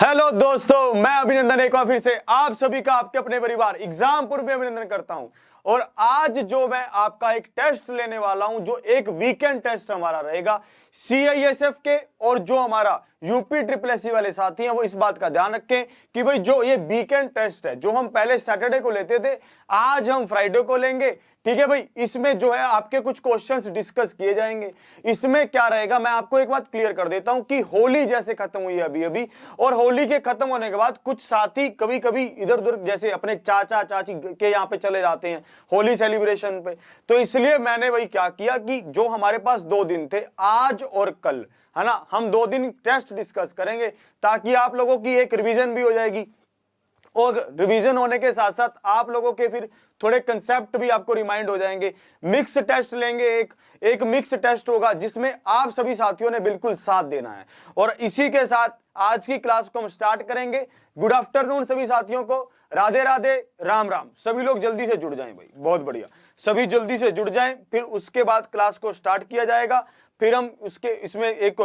Hello दोस्तों, मैं अभिनंदन एक बार फिर से आप सभी का आपके अपने परिवार एग्जाम पूर्व में अभिनंदन करता हूं। और आज जो मैं आपका एक टेस्ट लेने वाला हूं, जो एक वीकेंड टेस्ट हमारा रहेगा सीआईएसएफ के, और जो हमारा यूपी ट्रिपल एससी वाले साथी हैं वो इस बात का ध्यान रखें कि भाई जो ये वीकेंड टेस्ट है, जो हम पहले सैटरडे को लेते थे, आज हम फ्राइडे को लेंगे। ठीक है भाई, इसमें जो है आपके कुछ क्वेश्चंस डिस्कस किए जाएंगे। इसमें क्या रहेगा, मैं आपको एक बात क्लियर कर देता हूं कि होली जैसे खत्म हुई है अभी अभी, और होली के खत्म होने के बाद कुछ साथी कभी कभी इधर उधर जैसे अपने चाचा चाची के यहाँ पे चले जाते हैं होली सेलिब्रेशन पे। तो इसलिए मैंने वही क्या किया कि जो हमारे पास 2 दिन थे, आज और कल, है ना, हम 2 दिन टेस्ट डिस्कस करेंगे ताकि आप लोगों की एक रिवीजन भी हो जाएगी, और रिवीजन होने के साथ साथ आप लोगों के फिर थोड़े कंसेप्ट भी आपको रिमाइंड हो जाएंगे। मिक्स टेस्ट लेंगे, एक मिक्स टेस्ट होगा जिसमें आप सभी साथियों ने बिल्कुल साथ देना है। और इसी के साथ आज की क्लास को हम स्टार्ट करेंगे। गुड आफ्टरनून सभी साथियों को, राधे राधे, राम राम। सभी लोग जल्दी से जुड़ जाएं भाई, बहुत बढ़िया, सभी जल्दी से जुड़ जाएं। फिर उसके बाद क्लास को स्टार्ट किया जाएगा। फिर हम उसके इसमें एक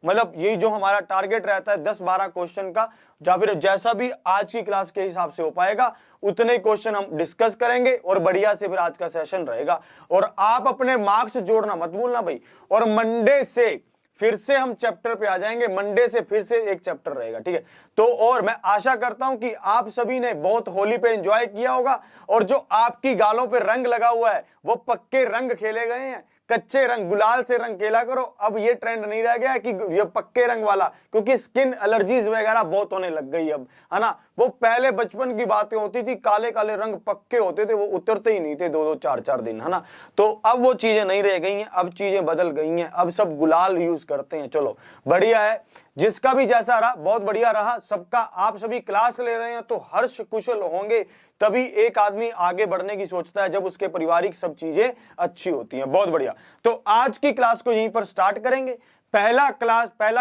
मतलब यही जो हमारा टारगेट रहता है 10-12 क्वेश्चन का, या फिर जैसा भी आज की क्लास के हिसाब से हो पाएगा उतने क्वेश्चन हम डिस्कस करेंगे, और बढ़िया से फिर आज का सेशन रहेगा। और आप अपने मार्क्स जोड़ना मत भूलना भाई। और मंडे से फिर से हम चैप्टर पे आ जाएंगे, मंडे से फिर से एक चैप्टर रहेगा। ठीक है, तो और मैं आशा करता हूं कि आप सभी ने बहुत होली पे एंजॉय किया होगा, और जो आपकी गालों पे रंग लगा हुआ है वो पक्के रंग खेले गए हैं। कच्चे रंग, गुलाल से रंग खेला करो। अब ये ट्रेंड नहीं रह गया कि ये पक्के रंग वाला, क्योंकि स्किन एलर्जीज वगैरह बहुत होने लग गई अब, है ना। वो पहले बचपन की बातें होती थी, काले काले रंग पक्के होते थे, वो उतरते ही नहीं थे 2-2 4-4 दिन, है ना। तो अब वो चीजें नहीं रह गई हैं, अब चीजें बदल गई हैं, अब सब गुलाल यूज करते हैं। चलो बढ़िया है, जिसका भी जैसा रहा बहुत बढ़िया रहा सबका। आप सभी क्लास ले रहे हैं तो हर्ष कुशल होंगे, तभी एक आदमी आगे बढ़ने की सोचता है जब उसके पारिवारिक सब चीजें अच्छी होती हैं। बहुत बढ़िया, तो आज की क्लास को यहीं पर स्टार्ट करेंगे। पहला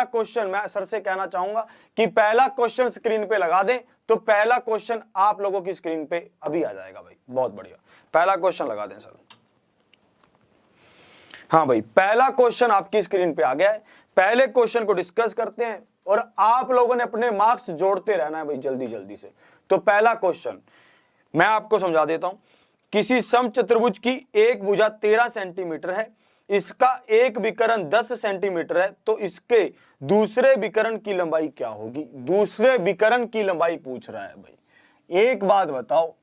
क्वेश्चन मैं सर से कहना चाहूंगा कि पहला क्वेश्चन स्क्रीन पे लगा दें। तो पहला क्वेश्चन आप लोगों की स्क्रीन पे अभी आ जाएगा भाई, बहुत बढ़िया, पहला क्वेश्चन लगा दें सर। हाँ भाई, पहला क्वेश्चन आपकी स्क्रीन पे आ गया है। पहले क्वेश्चन को डिस्कस करते हैं, और आप लोगों ने अपने मार्क्स जोड़ते रहना है भाई जल्दी जल्दी से। तो पहला क्वेश्चन मैं आपको समझा देता हूं। किसी समचतुर्भुज की एक भुजा 13 सेंटीमीटर है, इसका एक विकर्ण 10 सेंटीमीटर है, तो इसके दूसरे विकर्ण की लंबाई क्या होगी। दूसरे विकर्ण की लंबाई पूछ रहा है भाई। एक बात बताओ,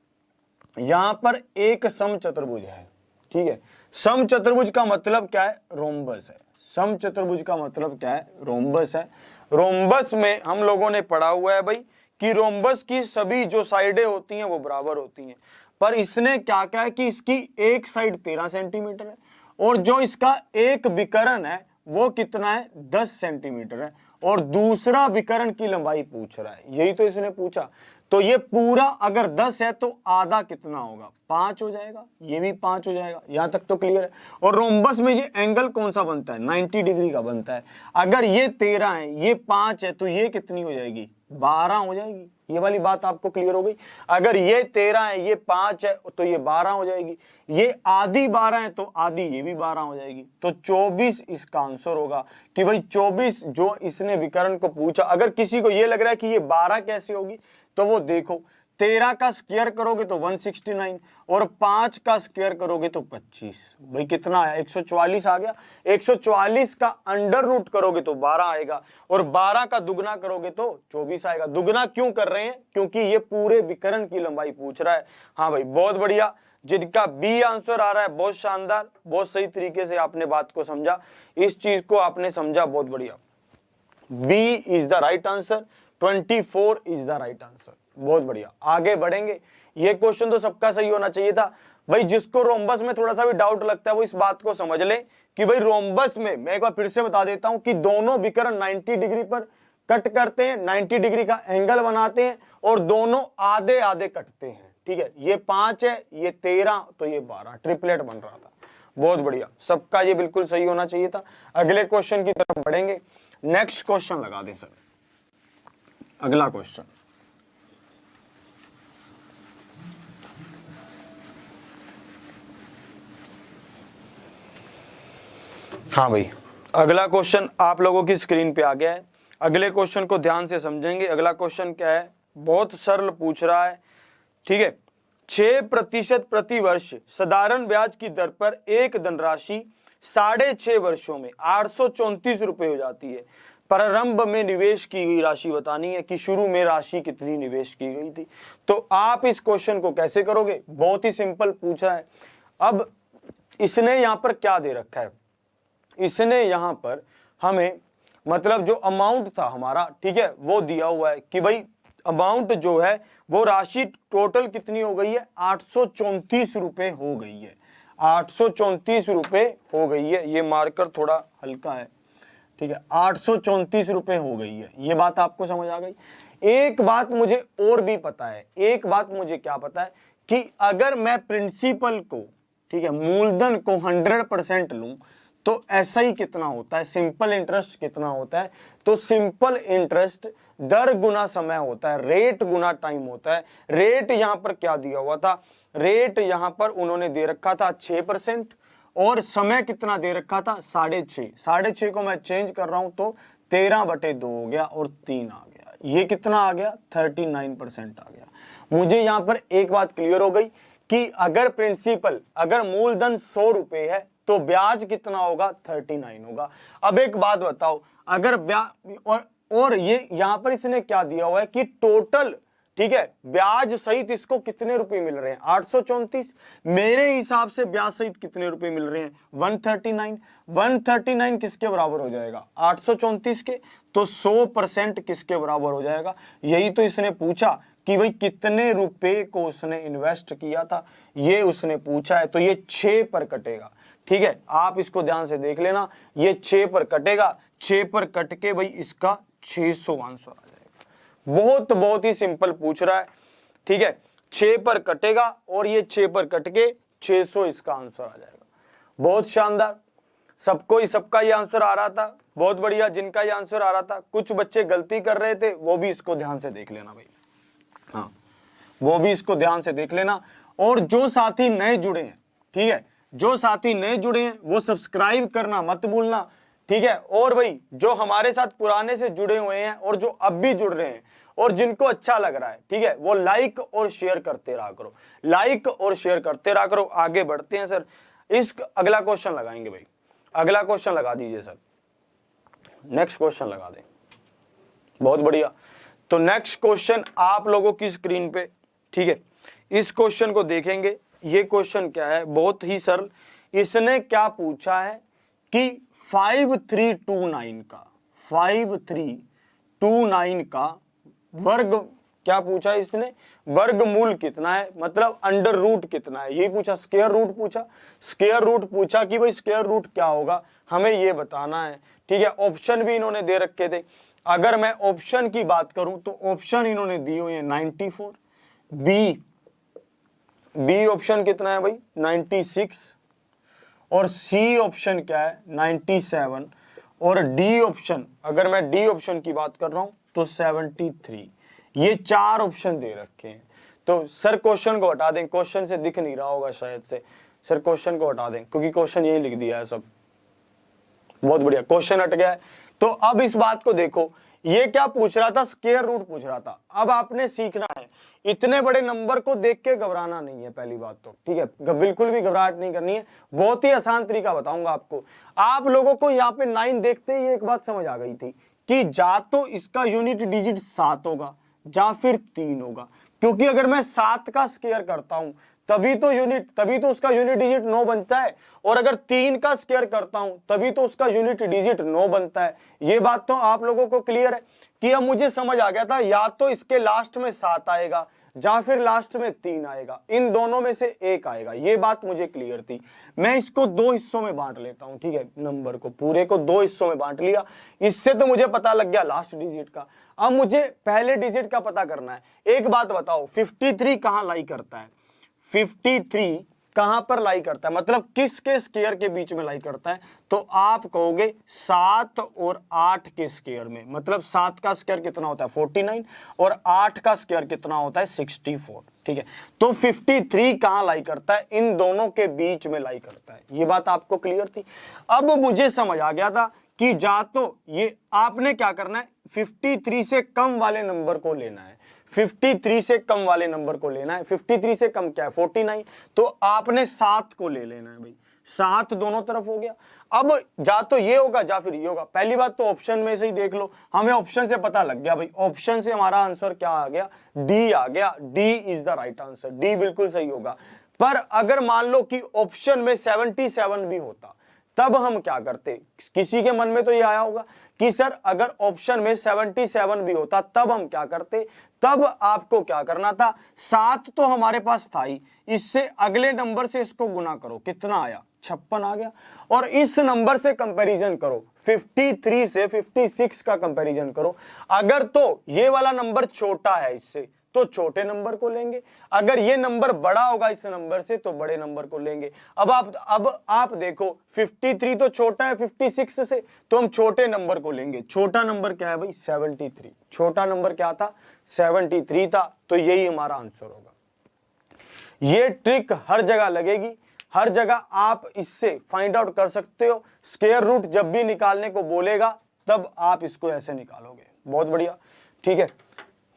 यहां पर एक समचतुर्भुज है, ठीक है। समचतुर्भुज का मतलब क्या है, रोम्बस है। समचतुर्भुज का मतलब क्या है, रोम्बस है। रोम्बस में हम लोगों ने पढ़ा हुआ है भाई कि रोम्बस की सभी जो साइडें होती हैं वो बराबर होती हैं, पर इसने क्या कहा है कि इसकी एक साइड 13 सेंटीमीटर है, और जो इसका एक विकर्ण है वो कितना है, 10 सेंटीमीटर है, और दूसरा विकर्ण की लंबाई पूछ रहा है। यही तो इसने पूछा। तो ये पूरा अगर 10 है तो आधा कितना होगा, 5 हो जाएगा, ये भी 5 हो जाएगा। यहां तक तो क्लियर है। और रोम्बस में ये एंगल कौन सा बनता है, 90 डिग्री का बनता है। अगर ये 13 है, ये 5 है, तो ये कितनी हो जाएगी, 12 हो जाएगी। ये वाली बात आपको क्लियर हो गई। अगर ये 13 है, ये 5 है, तो ये 12 हो जाएगी। ये आधी 12 है तो आधी ये भी 12 हो जाएगी। तो 24 इसका आंसर होगा कि भाई 24 जो इसने विकर्ण को पूछा। अगर किसी को ये लग रहा है कि ये 12 कैसे होगी, तो वो देखो 13 का स्क्वायर करोगे तो 169, और 5 का स्क्वायर करोगे तो 25। भाई कितना है, 144 आ गया। 144 का अंडर रूट करोगे तो 12 आएगा, और 12 का दुगना करोगे तो 24 आएगा। दुगना क्यों कर रहे हैं, क्योंकि ये पूरे विकर्ण की लंबाई पूछ रहा है। हाँ भाई, बहुत बढ़िया, जिनका बी आंसर आ रहा है, बहुत शानदार, बहुत सही तरीके से आपने बात को समझा, इस चीज को आपने समझा, बहुत बढ़िया। B is the right answer, 24 is the right answer. बहुत बढ़िया, आगे बढ़ेंगे। ये क्वेश्चन तो सबका सही होना चाहिए था भाई। जिसको रोम्बस में थोड़ा सा भी डाउट लगता है वो इस बात को समझ ले कि भाई रोम्बस में, मैं एक बार फिर से बता देता हूं कि दोनों विकर्ण 90 डिग्री पर कट करते हैं, 90 डिग्री का एंगल बनाते हैं, और दोनों आधे आधे कटते हैं। ठीक है, ये 5 है, ये 13, तो ये 12, ट्रिपलेट बन रहा था। बहुत बढ़िया, सबका ये बिल्कुल सही होना चाहिए था। अगले क्वेश्चन की तरफ बढ़ेंगे। नेक्स्ट क्वेश्चन लगा दें सर, अगला क्वेश्चन। हाँ भाई, अगला क्वेश्चन आप लोगों की स्क्रीन पे आ गया है। अगले क्वेश्चन को ध्यान से समझेंगे। अगला क्वेश्चन क्या है, बहुत सरल पूछ रहा है, ठीक है। 6% प्रति वर्ष साधारण ब्याज की दर पर एक धनराशि 6.5 वर्षों में 834 रुपए हो जाती है। प्रारंभ में निवेश की गई राशि बतानी है कि शुरू में राशि कितनी निवेश की गई थी। तो आप इस क्वेश्चन को कैसे करोगे, बहुत ही सिंपल पूछा है। अब इसने यहां पर क्या दे रखा है, इसने यहां पर हमें मतलब जो अमाउंट था हमारा, ठीक है, वो दिया हुआ है कि भाई अमाउंट जो है वो राशि टोटल कितनी हो गई है, 834 रुपए हो गई है, 834 रुपए हो गई है। ये मार्कर थोड़ा हल्का है, ठीक है, 834 रुपए हो गई है। ये बात आपको समझ आ गई। एक बात मुझे और भी पता है, एक बात मुझे क्या पता है कि अगर मैं प्रिंसिपल को, ठीक है, मूलधन को 100% लूं तो ऐसा ही कितना होता है, सिंपल इंटरेस्ट कितना होता है, तो सिंपल इंटरेस्ट दर गुना समय होता है, रेट गुना टाइम होता है। रेट यहां पर क्या दिया हुआ था, रेट यहां पर उन्होंने दे रखा था 6% और समय कितना दे रखा था 6.5। 6.5 को मैं चेंज कर रहा हूं तो 13/2 हो गया और 3 आ गया। ये कितना आ गया, 39% आ गया। मुझे यहां पर एक बात क्लियर हो गई कि अगर प्रिंसिपल, अगर मूलधन 100 रुपए है तो ब्याज कितना होगा, 39 होगा। अब एक बात बताओ, अगर ब्याज और ये यहां पर इसने क्या दिया हुआ है कि टोटल, ठीक है, ब्याज सहित इसको कितने रुपए मिल रहे हैं, 834। मेरे हिसाब से ब्याज सहित कितने रुपए मिल रहे हैं, 139। 139 किसके बराबर हो जाएगा, 834 के। तो 100% किसके बराबर हो जाएगा, यही तो इसने पूछा कि भाई कितने रुपए को उसने इन्वेस्ट किया था, ये उसने पूछा है। तो ये 6 पर कटेगा, ठीक है, आप इसको ध्यान से देख लेना, ये 6 पर कटेगा, 6 पर कट के भाई इसका 600 आंसर आ जाएगा। बहुत ही सिंपल पूछ रहा है, ठीक है, 6 पर कटेगा और ये 6 पर कट के 600 इसका आंसर आ जाएगा। बहुत शानदार, सबका ये आंसर आ रहा था, बहुत बढ़िया। जिनका ये आंसर आ रहा था, कुछ बच्चे गलती कर रहे थे, वो भी इसको ध्यान से देख लेना भाई, हाँ, वो भी इसको ध्यान से देख लेना। और जो साथी नए जुड़े हैं, ठीक है, जो साथी नए जुड़े हैं वो सब्सक्राइब करना मत भूलना, ठीक है। और भाई जो हमारे साथ पुराने से जुड़े हुए हैं और जो अब भी जुड़ रहे हैं और जिनको अच्छा लग रहा है, ठीक है, वो लाइक और शेयर करते रहा करो, लाइक और शेयर करते रहा करो। आगे बढ़ते हैं सर, इस अगला क्वेश्चन लगाएंगे भाई, अगला क्वेश्चन लगा दीजिए सर, नेक्स्ट क्वेश्चन लगा दें, बहुत बढ़िया। तो नेक्स्ट क्वेश्चन आप लोगों की स्क्रीन पे, ठीक है, इस क्वेश्चन को देखेंगे। ये क्वेश्चन क्या है, बहुत ही सरल। इसने क्या पूछा है कि 5329 का वर्ग क्या पूछा है इसने, वर्गमूल कितना है, मतलब अंडर रूट कितना है, यही पूछा। स्क्वायर रूट पूछा, स्क्वायर रूट पूछा कि भाई स्क्वायर रूट क्या होगा, हमें ये बताना है, ठीक है। ऑप्शन भी इन्होंने दे रखे थे। अगर मैं ऑप्शन की बात करूं तो ऑप्शन इन्होंने दिए हुए हैं 94, बी ऑप्शन कितना है भाई 96, और सी ऑप्शन क्या है 97, और डी ऑप्शन, अगर मैं डी ऑप्शन की बात कर रहा हूं तो 73। ये 4 ऑप्शन दे रखे हैं। तो सर क्वेश्चन को हटा दें, क्वेश्चन से दिख नहीं रहा होगा शायद से, सर क्वेश्चन को हटा दें क्योंकि क्वेश्चन यही लिख दिया है सब। बहुत बढ़िया, क्वेश्चन हट गया है। तो अब इस बात को देखो, ये क्या पूछ रहा था, स्क्वायर रूट पूछ रहा था। अब आपने सीखना है, इतने बड़े नंबर को देख के घबराना नहीं है, पहली बात तो, ठीक है, बिल्कुल भी घबराहट नहीं करनी है। बहुत ही आसान तरीका बताऊंगा आपको। आप लोगों को यहाँ पे 9 देखते ही एक बात समझ आ गई थी कि जा तो इसका यूनिट डिजिट 7 होगा या फिर 3 होगा, क्योंकि अगर मैं 7 का स्क्वायर करता हूं तभी तो उसका यूनिट डिजिट 9 बनता है, और अगर 3 का स्क्वायर करता हूं तभी तो उसका यूनिट डिजिट 9 बनता है। ये बात तो आप लोगों को क्लियर है कि अब मुझे समझ आ गया था, या तो इसके लास्ट में 7 आएगा या फिर लास्ट में 3 आएगा, इन दोनों में से एक आएगा। ये बात मुझे क्लियर थी। मैं इसको 2 हिस्सों में बांट लेता हूं, ठीक है, नंबर को पूरे को 2 हिस्सों में बांट लिया। इससे तो मुझे पता लग गया लास्ट डिजिट का। अब मुझे पहले डिजिट का पता करना है। एक बात बताओ, 53 कहां लाई करता है, 53 कहां पर लाई करता है, मतलब किसके स्क्वायर के बीच में लाई करता है, तो आप कहोगे 7 और 8 के स्क्वायर में। मतलब 7 का स्क्वायर कितना होता है 49 और 8 का स्क्वायर कितना होता है 64, ठीक है। तो 53 कहां लाई करता है, इन दोनों के बीच में लाई करता है। ये बात आपको क्लियर थी। अब मुझे समझ आ गया था कि जा तो ये आपने क्या करना है, 53 से कम वाले नंबर को लेना है, 53 से कम वाले नंबर को लेना है। 53 से कम क्या है, 49, तो आपने 7 को ले लेना है भाई, 7 दोनों तरफ हो गया। अब जा तो ये होगा जा फिर ये होगा। पहली बात तो ऑप्शन में से ही देख लो, हमें ऑप्शन से पता लग गया भाई, ऑप्शन से हमारा आंसर क्या आ गया, डी आ गया, D is the right answer, D बिल्कुल सही होगा। पर अगर मान लो कि ऑप्शन में 77 भी होता, तब हम क्या करते, किसी के मन में तो ये आया होगा कि सर अगर ऑप्शन में 77 भी होता तब हम क्या करते, तब आपको क्या करना था, 7 तो हमारे पास था ही, इससे अगले नंबर से इसको गुना करो, कितना आया, 56 आ गया, और इस नंबर से कंपैरिजन करो, 53 से 56 का कंपैरिजन करो। अगर तो ये वाला नंबर छोटा है इससे तो छोटे नंबर को लेंगे, अगर ये नंबर बड़ा होगा इस नंबर से तो बड़े नंबर को लेंगे। अब आप देखो 53 तो छोटा है 56 से, तो हम छोटे नंबर को लेंगे। छोटा नंबर क्या है भाई, 73। छोटा नंबर क्या था, 73 था, तो यही हमारा आंसर होगा। ये ट्रिक हर जगह लगेगी, हर जगह आप इससे फाइंड आउट कर सकते हो। स्क्वायर रूट जब भी निकालने को बोलेगा तब आप इसको ऐसे निकालोगे। बहुत बढ़िया, ठीक है,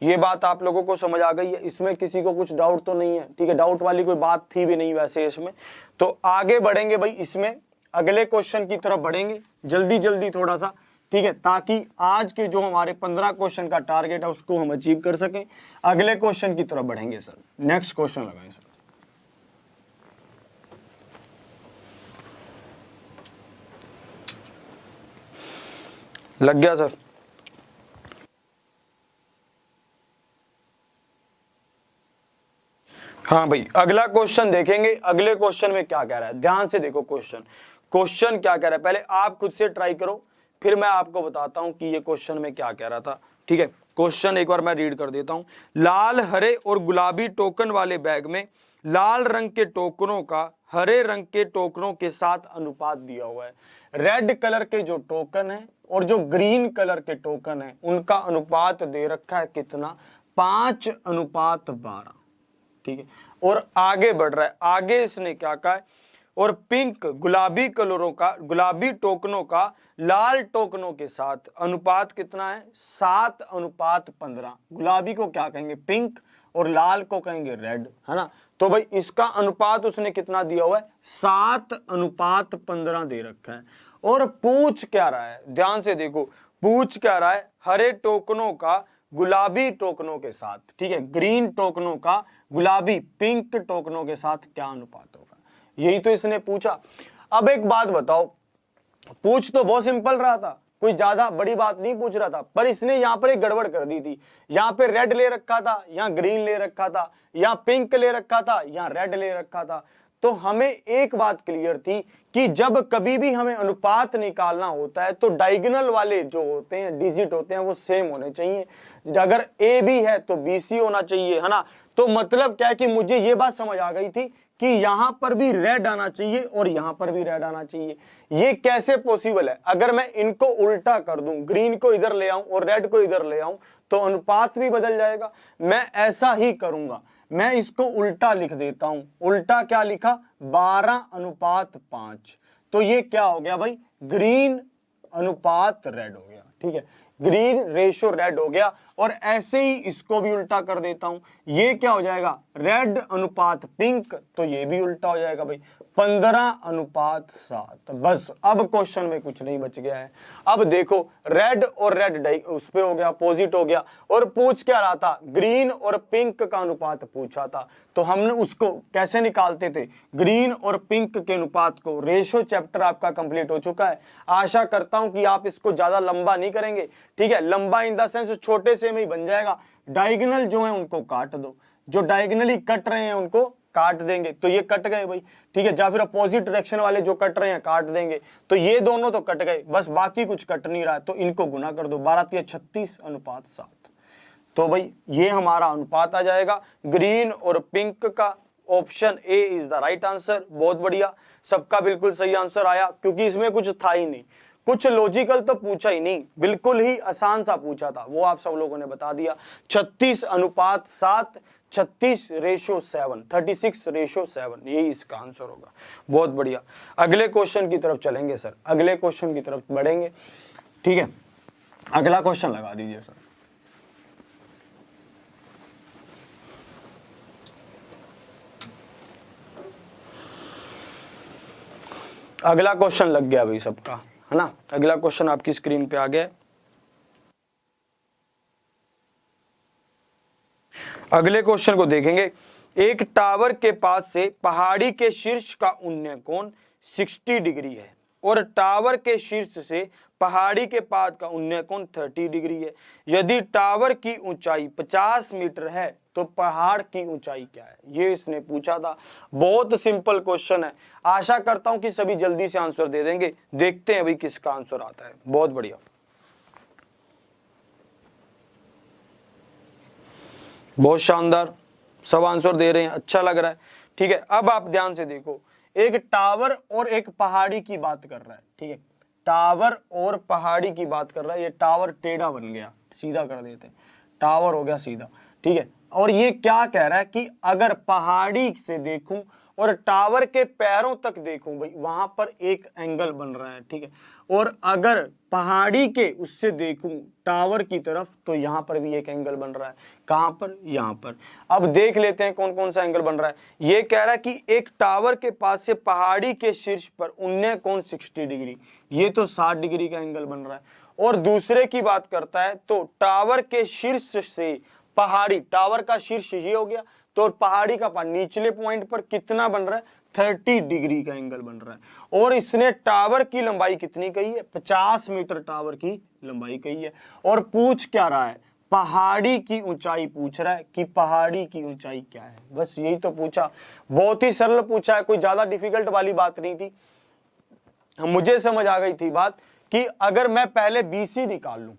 ये बात आप लोगों को समझ आ गई है, इसमें किसी को कुछ डाउट तो नहीं है, ठीक है, डाउट वाली कोई बात थी भी नहीं वैसे इसमें। तो आगे बढ़ेंगे भाई, इसमें अगले क्वेश्चन की तरफ बढ़ेंगे जल्दी जल्दी थोड़ा सा, ठीक है, ताकि आज के जो हमारे 15 क्वेश्चन का टारगेट है उसको हम अचीव कर सकें। अगले क्वेश्चन की तरफ बढ़ेंगे सर, नेक्स्ट क्वेश्चन लगाएं सर। लग गया सर। हाँ भाई, अगला क्वेश्चन देखेंगे। अगले क्वेश्चन में क्या कह रहा है, ध्यान से देखो क्वेश्चन क्या कह रहा है। पहले आप खुद से ट्राई करो, फिर मैं आपको बताता हूं कि ये क्वेश्चन में क्या कह रहा था, ठीक है। क्वेश्चन एक बार मैं रीड कर देता हूं। लाल, हरे और गुलाबी टोकन वाले बैग में लाल रंग के टोकनों का हरे रंग के टोकनों के साथ अनुपात दिया हुआ है। रेड कलर के जो टोकन है और जो ग्रीन कलर के टोकन है उनका अनुपात दे रखा है कितना, 5:12, ठीक है। और आगे बढ़ रहा है, आगे इसने क्या कहा है, और पिंक गुलाबी कलरों का, गुलाबी टोकनों का लाल टोकनों के साथ अनुपात कितना है, 7:15। गुलाबी को क्या कहेंगे, पिंक, और लाल को कहेंगे रेड, है ना। तो भाई इसका अनुपात उसने कितना दिया हुआ है, 7:15 दे रखा है। और पूछ क्या रहा है, ध्यान से देखो, पूछ क्या रहा है, हरे टोकनों का गुलाबी टोकनों के साथ, ठीक है, ग्रीन टोकनों का गुलाबी पिंक टोकनों के साथ क्या अनुपात होगा, यही तो इसने पूछा। अब एक बात बताओ, पूछ तो बहुत सिंपल रहा था, कोई ज्यादा बड़ी बात नहीं पूछ रहा था, पर इसने यहाँ पर एक गड़बड़ कर दी थी। यहाँ पे रेड ले रखा था, यहाँ ग्रीन ले रखा था, यहाँ पिंक ले रखा था, यहाँ रेड ले रखा था। तो हमें एक बात क्लियर थी कि जब कभी भी हमें अनुपात निकालना होता है तो डायगोनल वाले जो होते हैं, डिजिट होते हैं, वो सेम होने चाहिए। अगर ए बी है तो बी सी होना चाहिए, है ना। तो मतलब क्या है कि मुझे ये बात समझ आ गई थी कि यहां पर भी रेड आना चाहिए और यहां पर भी रेड आना चाहिए। ये कैसे पॉसिबल है, अगर मैं इनको उल्टा कर दूं, ग्रीन को इधर ले आऊं और रेड को इधर ले आऊं, तो अनुपात भी बदल जाएगा। मैं ऐसा ही करूंगा, मैं इसको उल्टा लिख देता हूं। उल्टा क्या लिखा, 12:5। तो ये क्या हो गया भाई, ग्रीन अनुपात रेड हो गया, ठीक है, ग्रीन रेशो रेड हो गया। और ऐसे ही इसको भी उल्टा कर देता हूं, ये क्या हो जाएगा, रेड अनुपात पिंक, तो ये भी उल्टा हो जाएगा भाई, 15:7। बस अब क्वेश्चन में कुछ नहीं बच गया है। अब देखो, रेड और रेड उस पे हो गया, अपोजिट हो गया। और पूछ क्या रहा था, ग्रीन और पिंक का अनुपात पूछा था, तो हमने उसको कैसे निकालते थे, ग्रीन और पिंक के अनुपात को। रेशो चैप्टर आपका कंप्लीट हो चुका है, आशा करता हूं कि आप इसको ज्यादा लंबा नहीं करेंगे, ठीक है। लंबा इन द सेंस छोटे से में ही बन जाएगा। डायगोनल जो है उनको काट दो, जो डायगोनली कट रहे हैं उनको काट देंगे, तो ये कट गए भाई, ठीक है। या फिर अपोजिट डायरेक्शन वाले जो कट रहे हैं काट देंगे, तो ये दोनों तो कट गए, बस बाकी कुछ कट नहीं रहा है, तो इनको गुना कर दो, 12:36:7। तो भाई ये हमारा अनुपात आ जाएगा ग्रीन और पिंक का। Option A is the right answer. बहुत बढ़िया, सबका बिल्कुल सही आंसर आया, क्योंकि इसमें कुछ था ही नहीं, कुछ लॉजिकल तो पूछा ही नहीं, बिल्कुल ही आसान सा पूछा था, वो आप सब लोगों ने बता दिया। 36:7, 36:7, 36:7, यही इसका आंसर होगा। बहुत बढ़िया, अगले क्वेश्चन की तरफ चलेंगे सर, अगले क्वेश्चन की तरफ बढ़ेंगे, ठीक है। अगला क्वेश्चन लगा दीजिए सर। अगला क्वेश्चन लग गया भाई सबका, है ना। अगला क्वेश्चन आपकी स्क्रीन पे आ गया है। अगले क्वेश्चन को देखेंगे। एक टावर के पास से पहाड़ी के शीर्ष का उन्नय कोण 60 डिग्री है और टावर के शीर्ष से पहाड़ी के पाद का उन्नय कोण 30 डिग्री है। यदि टावर की ऊंचाई 50 मीटर है तो पहाड़ की ऊंचाई क्या है, ये इसने पूछा था। बहुत सिंपल क्वेश्चन है, आशा करता हूं कि सभी जल्दी से आंसर दे देंगे। देखते हैं भाई किसका आंसर आता है। बहुत बढ़िया, बहुत शानदार, सब आंसर दे रहे हैं, अच्छा लग रहा है, ठीक है। अब आप ध्यान से देखो, एक टावर और एक पहाड़ी की बात कर रहा है, ठीक है। टावर और पहाड़ी की बात कर रहा है। ये टावर टेढ़ा बन गया, सीधा कर देते हैं, टावर हो गया सीधा, ठीक है। और ये क्या कह रहा है कि अगर पहाड़ी से देखूं और टावर के पैरों तक देखूं भाई, वहां पर एक एंगल बन रहा है, ठीक है। और अगर पहाड़ी के उससे देखूं टावर की तरफ तो यहां पर भी एक एंगल बन रहा है। कहां पर? यहां पर। अब देख लेते हैं कौन कौन सा एंगल बन रहा है। ये कह रहा है कि एक टावर के पास से पहाड़ी के शीर्ष पर उन्नय कोण 60 डिग्री, ये तो 60 डिग्री का एंगल बन रहा है। और दूसरे की बात करता है तो टावर के शीर्ष से पहाड़ी, टावर का शीर्ष ये हो गया, तो पहाड़ी का निचले पॉइंट पर कितना बन रहा है? 30 डिग्री का एंगल बन रहा है। और इसने टावर की लंबाई कितनी कही है? 50 मीटर टावर की लंबाई कही है। और पूछ क्या रहा है? पहाड़ी की ऊंचाई पूछ रहा है कि पहाड़ी की ऊंचाई क्या है। बस यही तो पूछा, बहुत ही सरल पूछा है, कोई ज्यादा डिफिकल्ट वाली बात नहीं थी। मुझे समझ आ गई थी बात कि अगर मैं पहले BC निकाल लूं,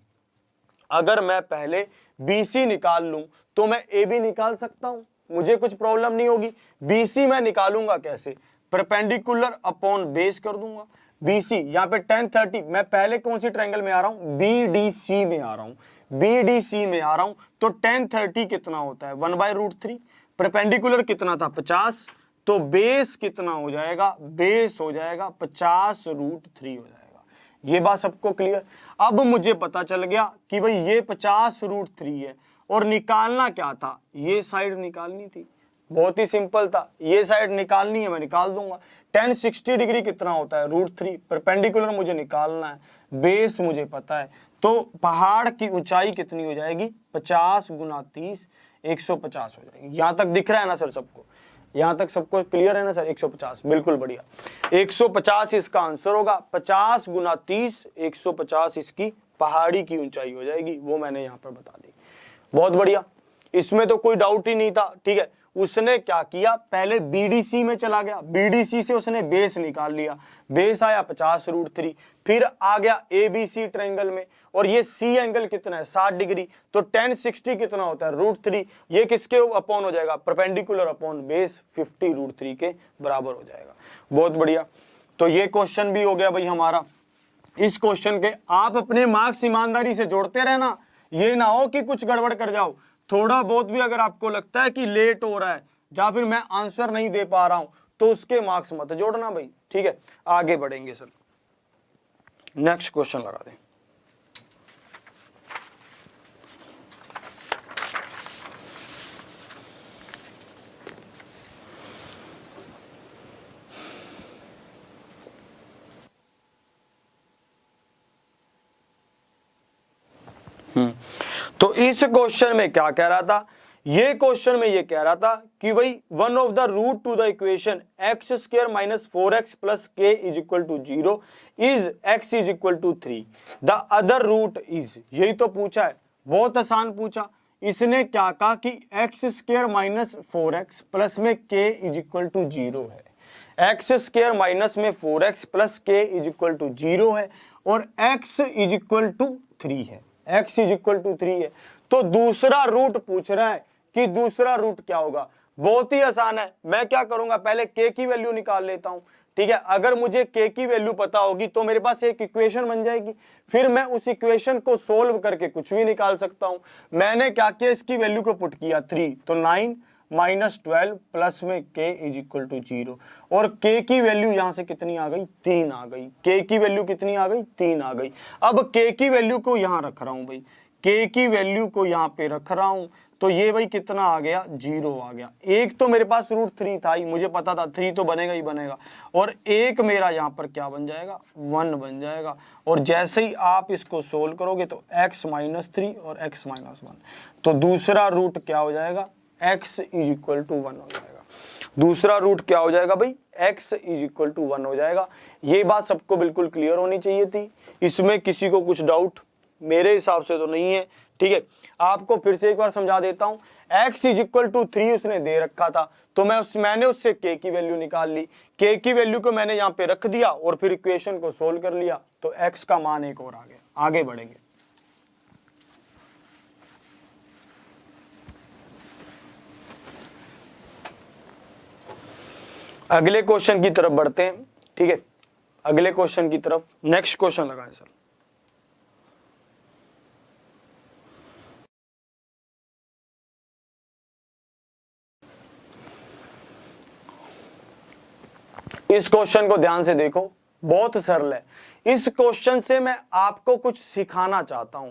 अगर मैं पहले BC निकाल लूं तो मैं AB निकाल सकता हूं, मुझे कुछ प्रॉब्लम नहीं होगी। BC मैं निकालूंगा कैसे? परपेंडिकुलर अपॉन बेस कर दूंगा। BC यहाँ पे 10 30, मैं पहले कौन सी ट्रायंगल में आ रहा हूं? BDC में आ रहा हूं, BDC में आ रहा हूं। तो 10 30 कितना होता है? 1/√3। परपेंडिकुलर कितना था? 50, तो बेस कितना हो जाएगा? बेस हो जाएगा 50√3 हो जाएगा। ये बात सबको क्लियर? अब मुझे पता चल गया कि भाई ये 50√3 है और निकालना क्या था? ये साइड निकालनी थी, बहुत ही सिंपल था। ये साइड निकालनी है, मैं निकाल दूंगा। 10 60 डिग्री कितना होता है? √3। परपेंडिकुलर मुझे निकालना है, बेस मुझे पता है, तो पहाड़ की ऊंचाई कितनी हो जाएगी? 50 × 30, 150 हो जाएगी। यहां तक दिख रहा है ना सर सबको? यहां तक सबको क्लियर है ना सर? 150, बिल्कुल बढ़िया। 150 इसका आंसर होगा। 50 × 30, 150 इसकी पहाड़ी की ऊंचाई हो जाएगी, वो मैंने यहां पर बता दी। बहुत बढ़िया, इसमें तो कोई डाउट ही नहीं था, ठीक है। उसने क्या किया? पहले BDC में चला गया, BDC से उसने बेस निकाल लिया, बेस आया 50√3, फिर आ गया ABC ट्रायंगल में, और ये C एंगल कितना है? 60 डिग्री, तो 10 60 कितना होता है? √3। ये किसके अपॉन हो जाएगा? परपेंडिकुलर अपॉन बेस 50√3 के बराबर हो जाएगा। बहुत बढ़िया, तो ये क्वेश्चन भी हो गया भाई हमारा। इस क्वेश्चन के आप अपने मार्क्स ईमानदारी से जोड़ते रहना, ये ना हो कि कुछ गड़बड़ कर जाओ। थोड़ा बहुत भी अगर आपको लगता है कि लेट हो रहा है या फिर मैं आंसर नहीं दे पा रहा हूं तो उसके मार्क्स मत जोड़ना भाई, ठीक है। आगे बढ़ेंगे सर, नेक्स्ट क्वेश्चन लगा दें। तो इस क्वेश्चन में क्या कह रहा था? ये क्वेश्चन में ये कह रहा था कि भाई one of the root to the equation x² - 4x + k = 0 is x = 3, the other root is. यही तो पूछा है, बहुत आसान पूछा। इसने क्या कहा कि x² - 4x प्लस में k = 0 है। x² माइनस में 4x प्लस k = 0 है और x = 3 है, x = 3 है। तो दूसरा रूट पूछ रहा है कि दूसरा रूट क्या होगा। बहुत ही आसान है, मैं क्या करूंगा? पहले k की वैल्यू निकाल लेता हूं, ठीक है। अगर मुझे k की वैल्यू पता होगी तो मेरे पास एक इक्वेशन बन जाएगी, फिर मैं उस इक्वेशन को सोल्व करके कुछ भी निकाल सकता हूं। मैंने क्या किया, इसकी वैल्यू को पुट किया 3, तो 9 माइनस 12 प्लस में k इज इक्वल टू 0, और k की वैल्यू यहां से कितनी आ गई, 3 आ गई। k की वैल्यू कितनी आ गई, 3 आ गई। अब k की वैल्यू को यहां रख रहा हूं भाई, k की वैल्यू को यहां पे रख रहा हूं, तो ये भाई कितना आ गया, 0 आ गया। एक तो मेरे पास √3 था ही, मुझे पता था 3 तो बनेगा ही बनेगा, और एक मेरा यहाँ पर क्या बन जाएगा, 1 बन जाएगा। और जैसे ही आप इसको सोल्व करोगे तो x माइनस 3 और x माइनस 1, तो दूसरा रूट क्या हो जाएगा, x इज इक्वल टू 1 हो जाएगा। दूसरा रूट क्या हो जाएगा भाई, x इज इक्वल टू 1 हो जाएगा। ये बात सबको बिल्कुल क्लियर होनी चाहिए थी, इसमें किसी को कुछ डाउट मेरे हिसाब से तो नहीं है, ठीक है। आपको फिर से एक बार समझा देता हूं, x इज इक्वल टू 3 उसने दे रखा था, तो मैंने उससे k की वैल्यू निकाल ली, k की वैल्यू को मैंने यहां पे रख दिया और फिर इक्वेशन को सोल्व कर लिया, तो x का मान एक और आ गया। आगे बढ़ेंगे, अगले क्वेश्चन की तरफ बढ़ते हैं, ठीक है। अगले क्वेश्चन की तरफ, नेक्स्ट क्वेश्चन लगाएं सर। इस क्वेश्चन को ध्यान से देखो, बहुत सरल है। इस क्वेश्चन से मैं आपको कुछ सिखाना चाहता हूं।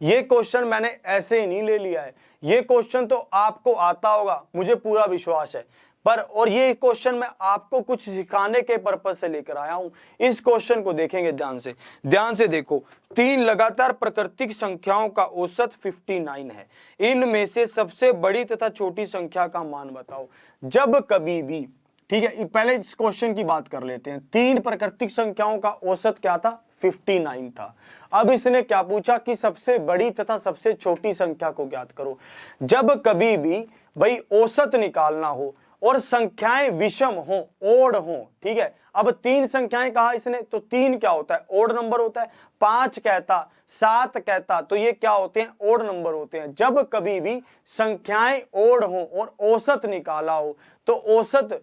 ये क्वेश्चन मैंने ऐसे ही नहीं ले लिया है, ये क्वेश्चन तो आपको आता होगा, मुझे पूरा विश्वास है, पर और ये क्वेश्चन मैं आपको कुछ सिखाने के पर्पज से लेकर आया हूं। इस क्वेश्चन को देखेंगे ध्यान से देखो। 3 लगातार प्राकृतिक संख्याओं का औसत 59 है, इनमें से सबसे बड़ी तथा छोटी संख्या का मान बताओ। जब कभी भी, ठीक है, पहले इस क्वेश्चन की बात कर लेते हैं। 3 प्राकृतिक संख्याओं का औसत क्या था, 59 था। अब इसने क्या पूछा कि सबसे बड़ी तथा सबसे छोटी संख्या को ज्ञात करो। जब कभी भी भाई औसत निकालना हो और संख्याएं विषम हो, ओड हो, ठीक है। अब 3 संख्याएं कहा इसने, तो 3 क्या होता है, ओड नंबर होता है। 5 कहता, 7 कहता, तो ये क्या होते हैं, ओड नंबर होते हैं। जब कभी भी संख्याएं ओड हो और औसत निकाला हो, तो औसत,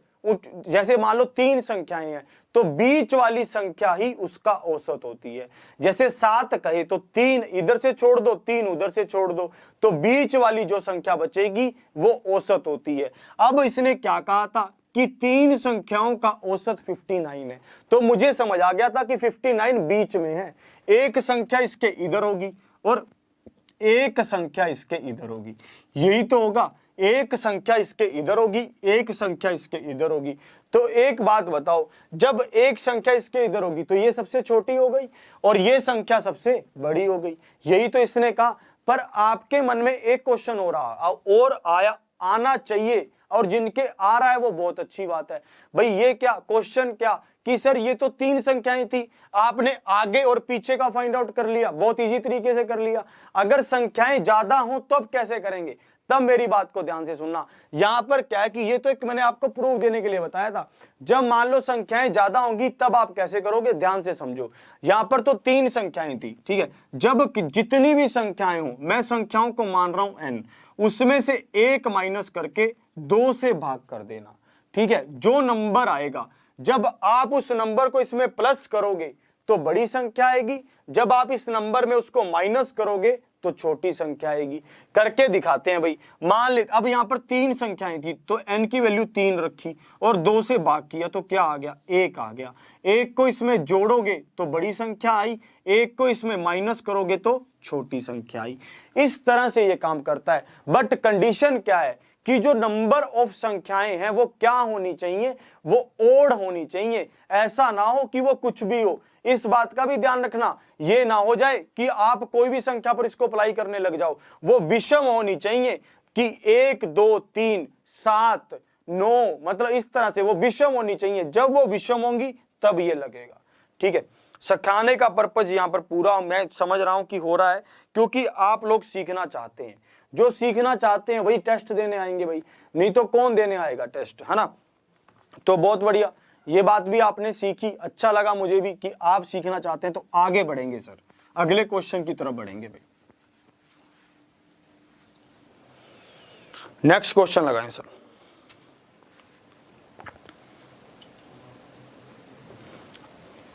जैसे मान लो 3 संख्याएं हैं, तो बीच वाली संख्या ही उसका औसत होती है। जैसे 7 कहे तो 3 इधर से छोड़ दो, 3 उधर से छोड़ दो, तो बीच वाली जो संख्या बचेगी वो औसत होती है। अब इसने क्या कहा था कि 3 संख्याओं का औसत 59 है, तो मुझे समझ आ गया था कि 59 बीच में है। एक संख्या इसके इधर होगी और एक संख्या इसके इधर होगी, यही तो होगा। एक संख्या इसके इधर होगी, एक संख्या इसके इधर होगी। तो एक बात बताओ, जब एक संख्या इसके इधर होगी तो ये सबसे छोटी हो गई और ये संख्या सबसे बड़ी हो गई, यही तो इसने कहा। पर आपके मन में एक क्वेश्चन हो रहा और आना चाहिए, और जिनके आ रहा है वो बहुत अच्छी बात है। भाई ये क्या क्वेश्चन, क्या कि सर ये तो 3 संख्याएं थी, आपने आगे और पीछे का फाइंड आउट कर लिया, बहुत इजी तरीके से कर लिया। अगर संख्याएं ज्यादा हो तो अब कैसे करेंगे, तब मेरी बात को ध्यान से सुनना। यहां पर क्या है कि ये तो एक मैंने आपको प्रूफ देने के लिए बताया था। जब मान लो संख्याएं ज्यादा होंगी तब आप कैसे करोगे, ध्यान से समझो। यहां पर तो 3 संख्याएं थी, ठीक है। जब जितनी भी संख्याएं हो, मैं संख्याओं को मान रहा हूं n, उसमें से 1 माइनस करके 2 से भाग कर देना, ठीक है। जो नंबर आएगा, जब आप उस नंबर को इसमें प्लस करोगे तो बड़ी संख्या आएगी, जब आप इस नंबर में उसको माइनस करोगे तो छोटी संख्या आएगी। करके दिखाते हैं भाई। मान ले अब यहां पर 3 संख्याएं थी, तो n की वैल्यू 3 रखी और 2 से भाग किया तो क्या आ गया, 1 आ गया। 1 को इसमें जोड़ोगे तो बड़ी संख्या आई, 1 को इसमें माइनस करोगे तो छोटी संख्या आई। इस तरह से ये काम करता है। बट कंडीशन क्या है कि जो नंबर ऑफ संख्याएं हैं वो क्या होनी चाहिए, वो ओड होनी चाहिए। ऐसा ना हो कि वो कुछ भी हो। इस बात का भी ध्यान रखना, ये ना हो जाए कि आप कोई भी संख्या पर इसको अप्लाई करने लग जाओ। वो विषम होनी चाहिए कि 1 2 3 7 9, मतलब इस तरह से वो विषम होनी चाहिए। जब वो विषम होंगी तब ये लगेगा, ठीक है। सिखाने का पर्पज यहां पर पूरा मैं समझ रहा हूं कि हो रहा है, क्योंकि आप लोग सीखना चाहते हैं। जो सीखना चाहते हैं वही टेस्ट देने आएंगे भाई, नहीं तो कौन देने आएगा टेस्ट, है ना। तो बहुत बढ़िया, ये बात भी आपने सीखी, अच्छा लगा मुझे भी कि आप सीखना चाहते हैं। तो आगे बढ़ेंगे सर, अगले क्वेश्चन की तरफ बढ़ेंगे भाई। नेक्स्ट क्वेश्चन लगाएं सर।